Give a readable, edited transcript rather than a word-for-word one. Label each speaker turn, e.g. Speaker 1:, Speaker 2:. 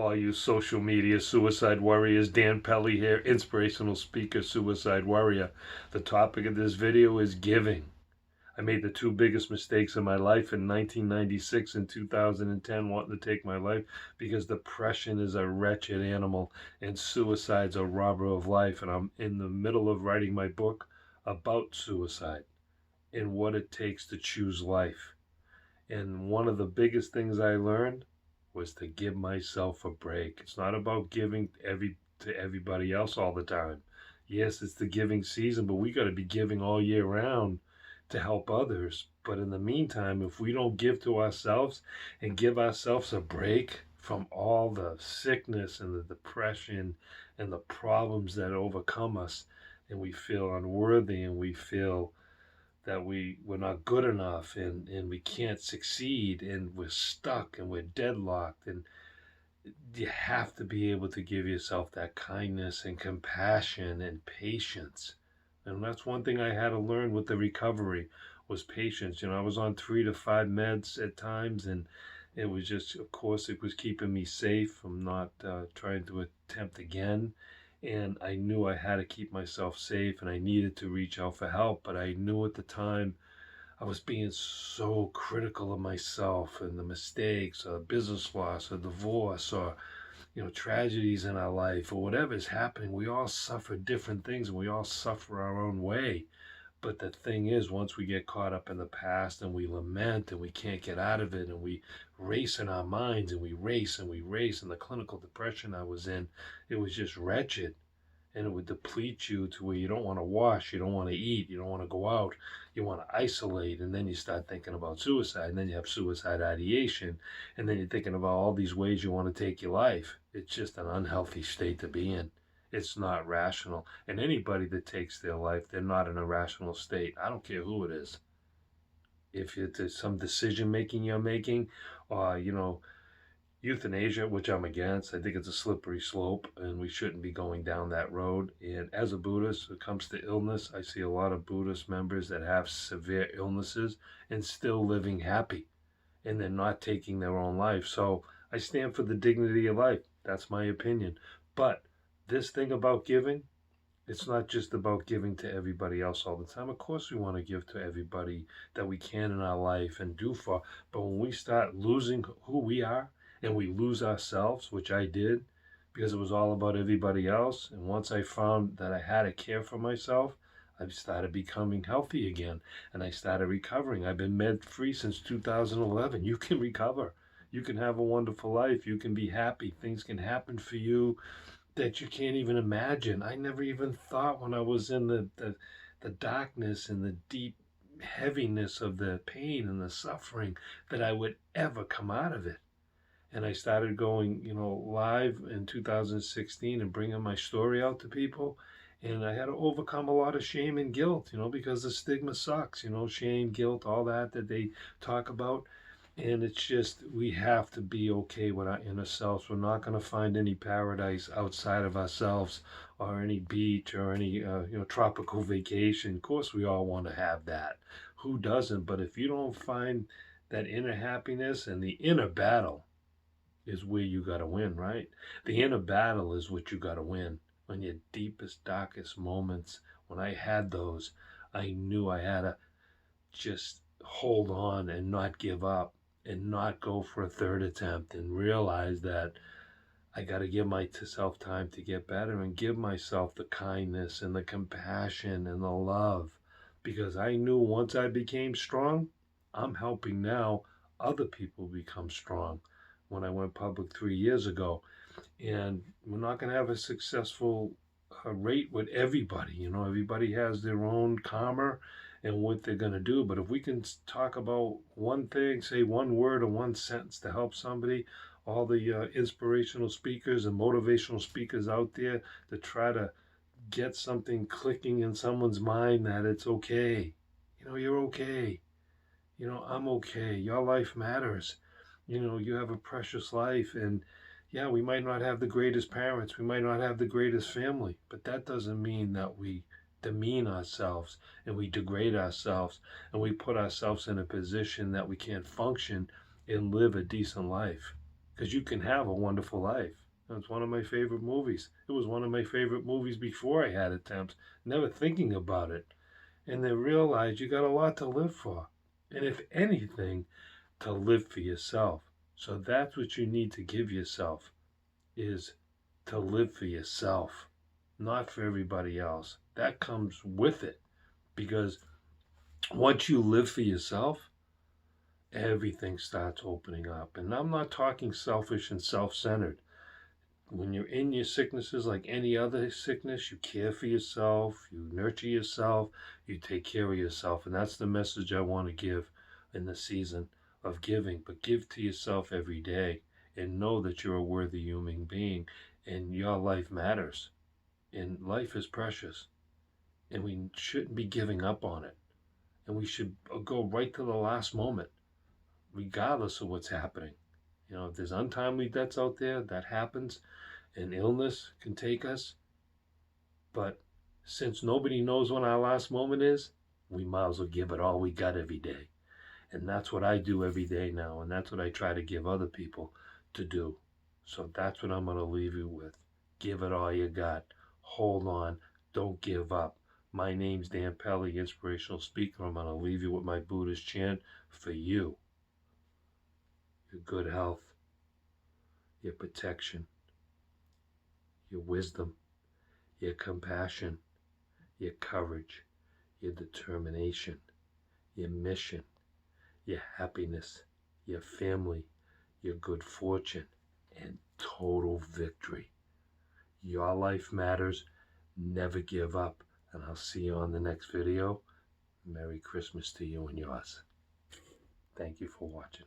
Speaker 1: all you social media suicide warriors. Dan Pelly here, inspirational speaker, suicide warrior. The topic of this video is giving. I made the two biggest mistakes in my life in 1996 and 2010, wanting to take my life because depression is a wretched animal and suicide's a robber of life. And I'm in the middle of writing my book about suicide and what it takes to choose life. And one of the biggest things I learned was to give myself a break. It's not about giving to everybody else all the time. Yes, it's the giving season, but we got to be giving all year round to help others. But in the meantime, if we don't give to ourselves and give ourselves a break from all the sickness and the depression and the problems that overcome us, and we feel unworthy and we feel that we're not good enough and we can't succeed and we're stuck and we're deadlocked, and you have to be able to give yourself that kindness and compassion and patience. And that's one thing I had to learn with the recovery was patience. I was on 3 to 5 meds at times, and it was just, of course, it was keeping me safe from not trying to attempt again. And I knew I had to keep myself safe and I needed to reach out for help. But I knew at the time I was being so critical of myself and the mistakes or business loss or divorce or, tragedies in our life or whatever is happening. We all suffer different things and we all suffer our own way. But the thing is, once we get caught up in the past and we lament and we can't get out of it and we race in our minds and we race and we race, and the clinical depression I was in, it was just wretched. And it would deplete you to where you don't want to wash, you don't want to eat, you don't want to go out, you want to isolate, and then you start thinking about suicide, and then you have suicide ideation, and then you're thinking about all these ways you want to take your life. It's just an unhealthy state to be in. It's not rational. And anybody that takes their life, they're not in a rational state. I don't care who it is. If it's some decision making you're making, or, euthanasia, which I'm against, I think it's a slippery slope and we shouldn't be going down that road. And as a Buddhist, when it comes to illness, I see a lot of Buddhist members that have severe illnesses and still living happy, and they're not taking their own life. So I stand for the dignity of life. That's my opinion. But this thing about giving, it's not just about giving to everybody else all the time. Of course we want to give to everybody that we can in our life and do for, but when we start losing who we are and we lose ourselves, which I did because it was all about everybody else, and once I found that I had to care for myself, I started becoming healthy again and I started recovering. I've been med free since 2011. You can recover. You can have a wonderful life. You can be happy. Things can happen for you that you can't even imagine. I never even thought when I was in the darkness and the deep heaviness of the pain and the suffering that I would ever come out of it. And I started going, live in 2016 and bringing my story out to people. And I had to overcome a lot of shame and guilt, because the stigma sucks, shame, guilt, all that they talk about. And it's just, we have to be okay with our inner selves. We're not going to find any paradise outside of ourselves or any beach or any, tropical vacation. Of course, we all want to have that. Who doesn't? But if you don't find that inner happiness, and the inner battle is where you got to win, right? The inner battle is what you got to win. When your deepest, darkest moments, when I had those, I knew I had to just hold on and not give up and not go for a third attempt, and realize that I got to give myself time to get better and give myself the kindness and the compassion and the love, because I knew once I became strong, I'm helping now other people become strong. When I went public 3 years ago, and we're not going to have a successful rate with everybody. Everybody has their own karma and what they're going to do. But if we can talk about one thing, say one word or one sentence to help somebody, all the inspirational speakers and motivational speakers out there to try to get something clicking in someone's mind that it's okay. You're okay. I'm okay. Your life matters. You have a precious life, and yeah, we might not have the greatest parents, we might not have the greatest family, but that doesn't mean that we demean ourselves and we degrade ourselves and we put ourselves in a position that we can't function and live a decent life. because you can have a wonderful life. It's one of my favorite movies. It was one of my favorite movies before I had attempts, never thinking about it. And then realize you got a lot to live for. And if anything, to live for yourself. So that's what you need to give yourself, is to live for yourself, not for everybody else. That comes with it, because once you live for yourself, everything starts opening up. And I'm not talking selfish and self-centered. When you're in your sicknesses, like any other sickness, you care for yourself, you nurture yourself, you take care of yourself. And that's the message I want to give in the season of giving. But give to yourself every day and know that you're a worthy human being and your life matters. And life is precious. And we shouldn't be giving up on it. And we should go right to the last moment, regardless of what's happening. You know, if there's untimely deaths out there, that happens. And illness can take us. But since nobody knows when our last moment is, we might as well give it all we got every day. And that's what I do every day now. And that's what I try to give other people to do. So that's what I'm going to leave you with. Give it all you got. Hold on. Don't give up. My name's Dan Pelly, inspirational speaker. I'm going to leave you with my Buddhist chant for you. Your good health, your protection, your wisdom, your compassion, your courage, your determination, your mission, your happiness, your family, your good fortune, and total victory. Your life matters. Never give up. And I'll see you on the next video. Merry Christmas to you and yours. Thank you for watching.